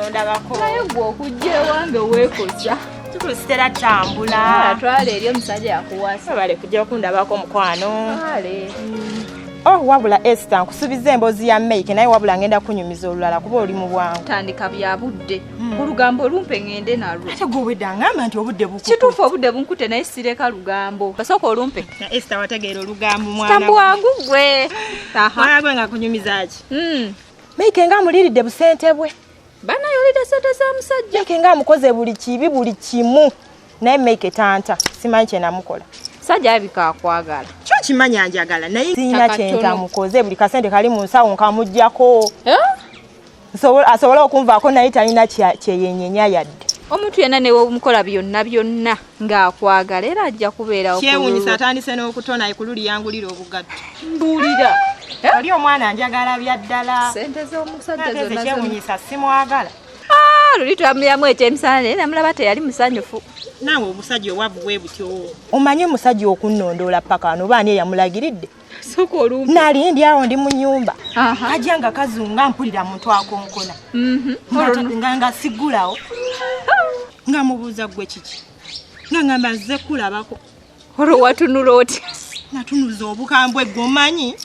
ondabako. Naye gwe okujja ewange weekosa. Tukusitera tambula. Twala eri omusajja yakuwasa. Bale kujja okundabako mukwano. Twale. Oh, wabula Esther nkusubiza emboozi ya Make naye wabula ngenda kunyumiza olulala kuba oli mu bwangu. Tandika bya budde. Olugambo olumpe ngende nalwo. Ate gwe wedda ngamba nti obudde bukutte. Kituufu obudde bunkute naye sireka lugambo. Basooka olumpe. Na Esther wategeera olugambo mwana. Tambu wangu gwe. Mwana gwe nga kunyumiza ki? Make nga muliridde busente bwe. Bana yolida sente za musajja. Make nga mukoze buli kibi buli kimu. Naye Make tanta simanyi kye namukola. Sajja abika akwagala. Kyo kimanya njagala naye sina kyenta mukoze buli kasente kali mu nsawo nkamujjako. Asobola okunvaako naye talina kyeyenyenya yadde. Omuntu yenna newe omukola byonna ng'akwagala era ajja kubeerawo. Kyewuunyisa atandise n'okutona ekululi yangulira obugatto. Mbuulira. Ali omwana njagala bya ddala. Sente z'omusajja zonna kyewuunyisa simwagala. Luli twamulamu ekyemisana naye namulaba teyali musanyufu. Naawe omusajja owavu bwe butyo. Omanyi omusajja okunnondoola paka wano oba ani eyamulagiridde? Sooka olumpe. Nali ndi awo ndi mu nnyumba. Ajja nga kazunga mpulira muntu akonkona. Nga sigulawo. Nga mubuuza gwe kiki. Nga ngamba nze kulabako. Olwo watunula otya? Natunuza obukambwe gwomanyi.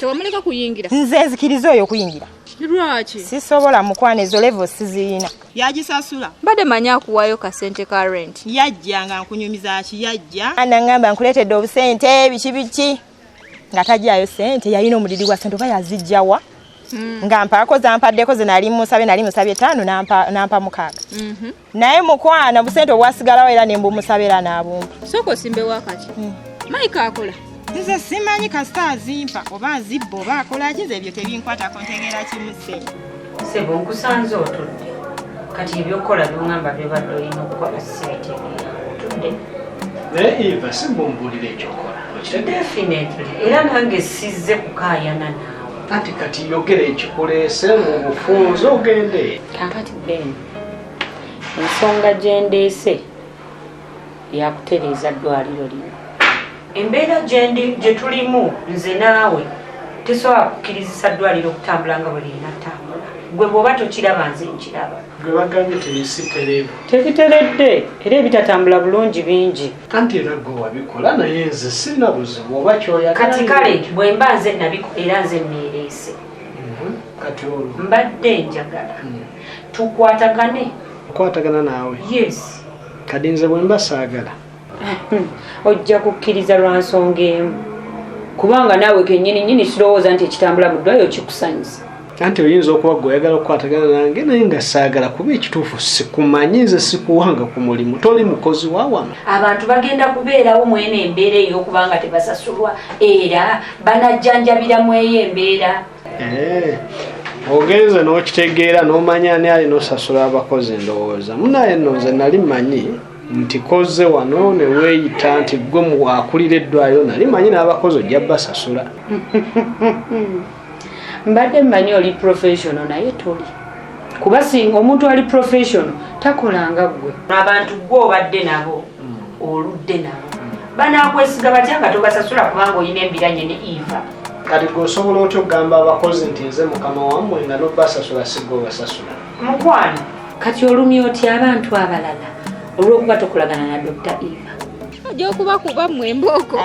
Tewamuleka kuyingira. Nze nzikiriza oyo okuyingira. Lwaki? Sisobola mukwana ezo level sizirina. Yagisasula. Mbadde manya akuwaayo kasente ka rent. Yajja nga nkunyumiza ki yajja. Anangamba nkuleetedde obusente biki. Nga tajjayo sente yalina omuliri gwa sente oba yazijjawa. Nga mpaako zampaddeko ze nali musabye 5 nampa 6. Naye mukwana busente obwasigalawo era ne mbumusabira n'abumpa. Sooka osimbe wakati. Mike akola. Nze simanyi kasita azimpa oba azibba oba akola ki ebyo tebinkwatako ntegeera kimu sente. Sebo nkusanze otudde. Kati ebyokola byongamba byobadde olina okukola sibitegeera. Otudde. Naye Eva simbumbuulira ekyokola. Definitely. Era nange sizze kukaayana naawe. Kati yogera ekikuleese mu bufunze ogende. Kakati Ben. Ensonga gyendeese yakutereeza ddwaliro lino. Embeera gye tulimu nze naawe tesobola kukkirizisa ddwaliro okutambula nga bwe lirina ttambula. Gwe bw'oba tokiraba nze nkiraba. Gwe bagambye tebisitereevu. Tebiteredde era ebitatambula bulungi bingi. Anti era gwe wabikola naye nze sirina buzibu oba kyoyagala. Kati kale bwe mba nze nabikola era nze neereese. Kati olwo mbadde njagala tukwatagane. Kwatagana naawe? Yes. Kadi nze bwe mba saagala ojja kukkiriza lwa nsonga emu kubanga naawe kennyini sirowooza nti ekitambula mu ddwaliro kikusanyusa. Anti oyinza okuba gwe oyagala okukwatagana nange naye nga saagala kuba ekituufu sikumanyi nze sikuwanga ku mulimu toli mukozi wa wano. Abantu bagenda kubeerawo mwene embeera ey'okubanga tebasasulwa era banajjanjabiramu eyo embeera. Ogenze n'okitegeera n'omanya ani alina osasula abakozi ndowooza. Munaye nno nze nali manyi nti koze wano ne weeyita nti gwe muwakulira eddwaliro nali manyi n'abakozi ojja basasula. Mbadde mmanyi oli professional naye toli. Kuba singa omuntu ali professional takolanga gwe. Abantu gwe obadde nabo oludde nabo banaakwesiga batya nga tobasasula kubanga olina embiranye ne Eva. Kati gweosobola otya okugamba abakozi nti nze mukama wammwe nga nobasasula sigwe obasasula? Mukwano kati olumya otya abantu abalala olw'okuba tokolagana na Dr. Eva. Ojja okubakuba mmwe embooko.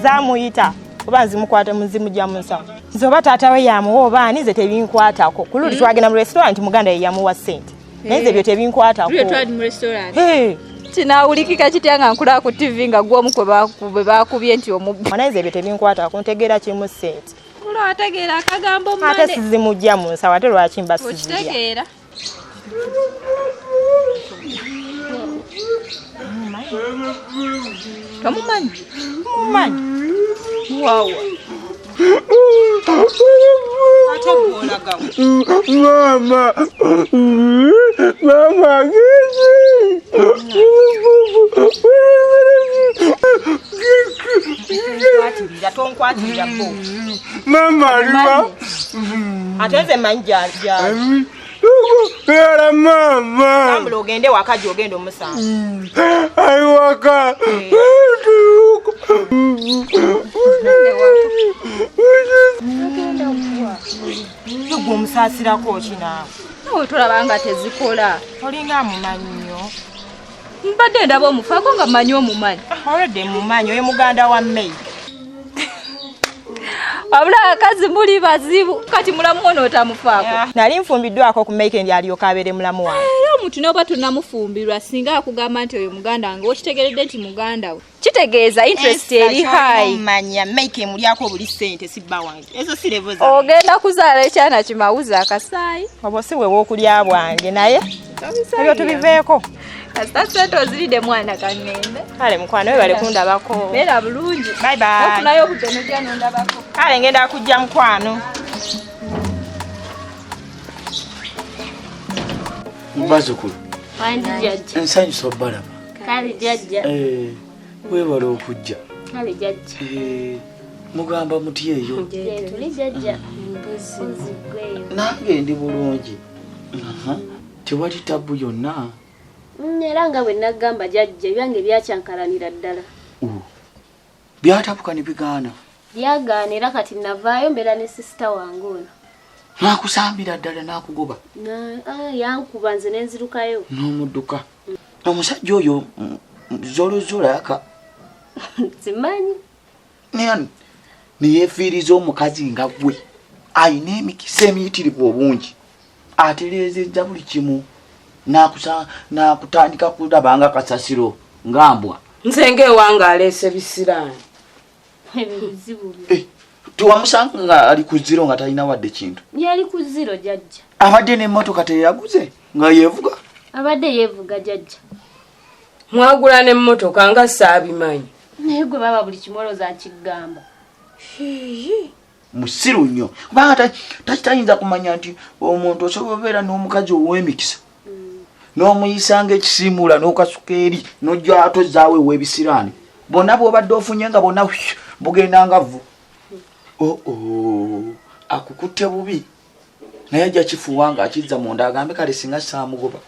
Zaamuyita oba nzimukwata muzimujja mu nsawo. Nze oba taata we yamuwa oba ani ze tebinkwatako. Ku luli twagenda mu restaurant Muganda ye yamuwa ssente. Naye ebyo tebinkwatako. Luli twali mu restaurant. Kinawulikika kitya nga nkula ku TV nga gw'omu kwe baakubye nti omubbi. Naye ebyo tebinkwatako ntegeera kimu ssente. Olwo ategeera akagambo mmane. Ate sizimujja mu nsawo ate lwaki mba sizirya. Okitegeera. Tomumanyi? Mumanyi. Wow. Mama. Mama, Mama, Ateze manjanja. Era mama. Kambula ogende wakaji ogende omusanga. Ai waka. Gwe omusaasirako ki naawe? otulabanga tezikola olinga mumanyi nnyo mbadde ndaba omufaako nga mmanyi omumanyi olwedde mumanyi oyo muganda wa May abula akazi muli bazibu kati mulamu ono otamufaako nali nfumbiddwako ku May ndi alyoka abeere mulamu wange era omuntu n'oba tunnamufumbirwa singa akugamba nti oyo muganda wange okitegeredde nti muganda we kitegeeza interest eri high manya May mulyako buli ssente sibba wange ezo si level za ogenda kuzaala ekyana kimawuza akasaayi obwo si bwe bw'okulya bwange naye ebyo tubiveeko kasita sente oziridde mwana kangende kale mukwano we bale kundabako beera bulungi bye bye ofunayo obutono gya nondabako kale ngenda kujja mukwano Bazukulu. Wandi jajja. Ensanyusa obbalaba. Kale jajja. Weebala okujja. Kale jajja. Mugamba muti eyo. Tuli jajja. Mbuzi gweyo. Nange ndi bulungi. Tewali tabu yonna. Era nga bwe nagamba jajja ebyange byakyankalanira ddala. Byatabuka ne bigaana. Byagaana era kati navaayo mbeera ne sisita wange ono. Nakusambira ddala nakugoba. Yankuba nze nenzirukayo. N'omudduka. Omusajja oyo zolozola yaka. Simanyi. Neyefiiriza omukazi nga gwe. Ayina emikisa emiyitirivu obungi. Atereezezza buli kimu. Nakutandika kulabanga kasasiro ngambwa. Nsenge wange aleese bisiraani. Ebizibu. Tuwamusanga nga ali ku zero nga talina wadde kintu. Yali ku zero jajja. Abadde n'emmotoka teyaguze nga yeevuga. Abadde yeevuga jajja. Mwagula n'emmotoka nga saabimanyi. Naye gwe baba buli kimwoloza nkigamba. Musiru nnyo. Kubanga tayinza kumanya nti omuntu osobola obeera n'omukazi ow'emikisa. N'omuyisanga ekisiimula n'okasuka eri n'ojja atozaawe ew'ebisiraani. Bonna bw'obadde ofunye nga bonna bugenda nga vvu. Akukutte bubi. Naye ajja kifuuwa nga akizza munda agambe kale singa saamugoba.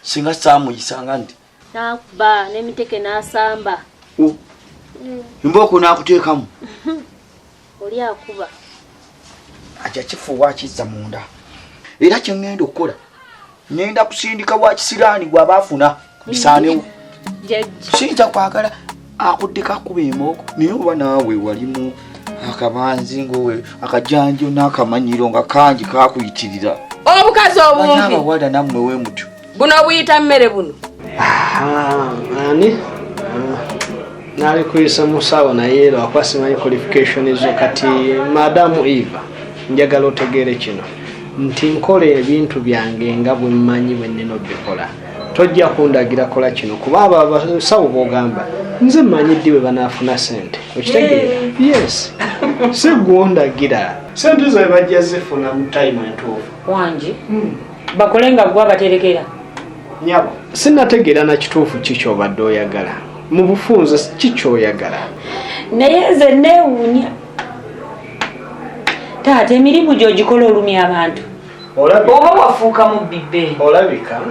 Singa saamuyisanga nti. Nakuba n'emiteke n'asamba. Mbooko n'akuteekamu. Oli akuba. Ajja kifuuwa akizza munda. Era kye ngenda okukola. Ngenda kusindika wa kisiraani gw'aba afuna bisaanewo. Siyinza kwagala akuddeko akuba embooko naye oba naawe walimu akabanzi ngowe akajanjo n'akamanyiro nga kangi kakuyitirira. Obukazi obumpi. Abawala nammwe we mutyo. Buno buyita mmere buno. Ani? Nali kuyisa musawo naye lwakwa simanyi qualification zo kati Madamu Eva njagala otegeere kino nti nkola ebintu byange nga bwe mmanyi bwe nnina obikola. Tojja kundagira kola kino kuba abo abasawo b'ogamba nze mmanyi ddi bwe banaafuna ssente okitegeera. Yes si gwondagira ssente zo bajja zifuna mu time entuufu Wangi bakole nga gwe abaterekera. nyabo sinnategeera na kituufu kikyobadde oyagala mu bufunze kikyoyagala. Naye nze neewuunya taata emirimu gy'ogikola olumya abantu oba wafuuka mu bibbe. Olabika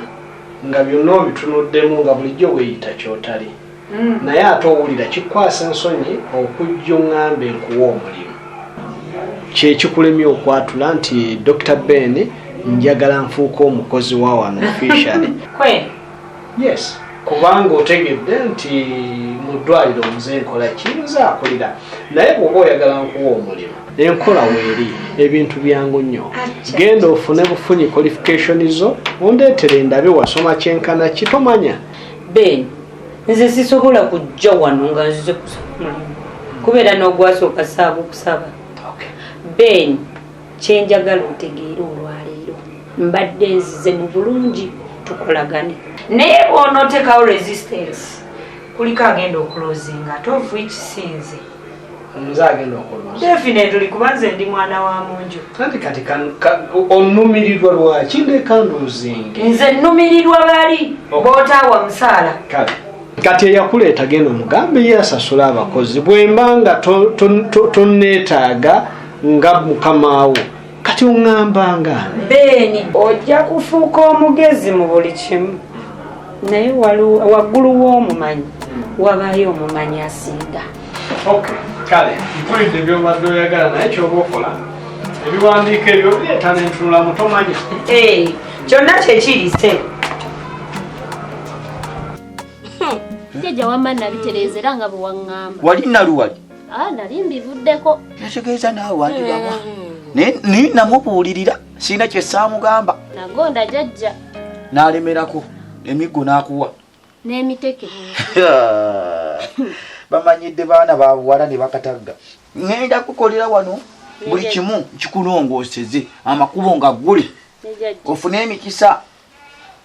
nga byonna obitunuddemu nga bulijjo weeyita kyotali. Naye ate owulira kikwasa ensonyi okujja oŋŋambe nkuwa omulimu. Kyekikulemye okwatula nti Dr. Ben njagala nfuuka omukozi wa wano officially. Yes. Kubanga otegedde nti mu ddwaliro muze nkola kiyinza akolera. Naye bw'oba oyagala nkuwa omulimu enkola weeri ebintu byangu nnyo. Genda ofune bufunyi qualification zo ondeetere ndabe wasoma kyenkana kitomanya. Ben nze sisobola kujja wano nga nzize kusoma kubeera n'ogwasooka saabu okusaba. Ben kyenjagala otegeera olwaleero mbadde nzize mu bulungi tukolagane. Naye bw'onootekawo resistance kuliko agenda okulozinga ate ofu ekisinze. Nze agenda okuloza. Definitely kuba nze ndi mwana wa munju. Kati onnumirirwa lwaki ndeka nduzinge. Nze nnumirirwa bali b'otaawa musaala. Kati eyakuleeta genda omugambe ye asasula abakozi bwemba nga tonneetaaga nga mukamaawo kati oŋŋamba nga Beeni ojja kufuuka omugezi mu buli kimu naye waggulu w'omumanyi wabaayo omumanyi asinga. Kale mpulidde byobadde oyagala naye kyoba okola ebiwandiiko ebyo bireeta n'entunula mutomanya. kyonna kyekirise Jajja wamma nabitereezera nga bwe waŋŋamba. Wali naluwali? Nali mbivuddeko. Yategeeza naawe wandibawa. Naye namubuulirira sirina kye saamugamba. Nagonda jajja. N'alemerako emiggo n'akuwa. N'emiteke. Bamanyidde baana ba buwala ne bakatagga. Ngenda kukolera wano buli kimu kikulongooseze amakubo nga ggule. Ofune emikisa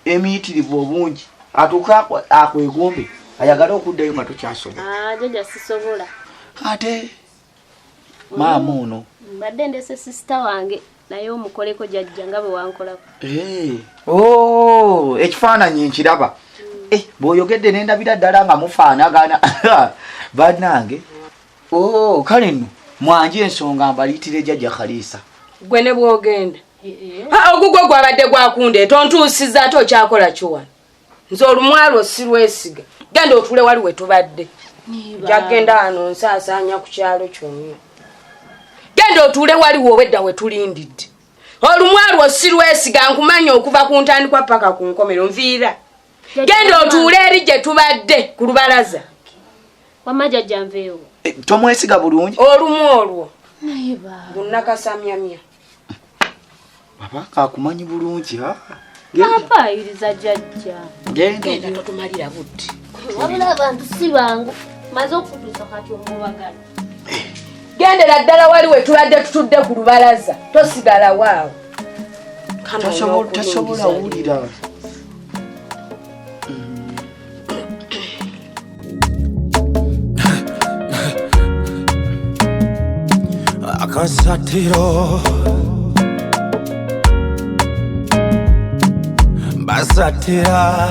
emiyitirivu obungi. Atuuka akwegombe ayagala okuddayo nga tokyasobola. Jajja sisobola. Ate maama ono mbadde ndese sisita wange naye omukoleko jajja nga bwe wankolako. Ekifaananyi nkiraba. Bw'oyogedde n'endabira ddala nga mufaanagana bannange. Kale nno mwanje ensonga mbaliitire jjajja Kaliisa. Gwe ne bw'ogenda ogugwo gwabadde gwakundeeta ontuusiza ate okyakola kiwano. Nze olumwalo sirwesiga. Genda otuule wali we tubadde. Jagenda wano nsaasaanya ku kyalo kyonna. Genda otuule wali w'obwedda we tulindidde. Olumwalo sirwesiga nkumanya okuva ku ntandikwa paka ku nkomero nviira. Genda otuule eri gye tubadde ku lubalaza. Wamma jajja nveewo. Tomwesiga bulungi? Olumu olwo. Bunnakasamyamya. Babaka akumanyi bulungi ha? Apaayiriza jajja. Genda totumalira budde. Wabula abantu si bangu. Maze okutuusa kati omubagala. Gendera ddala wali we tubadde tutudde ku lubalaza. Tosigala waawo. Tasobola wulira. Akasatiro Basatira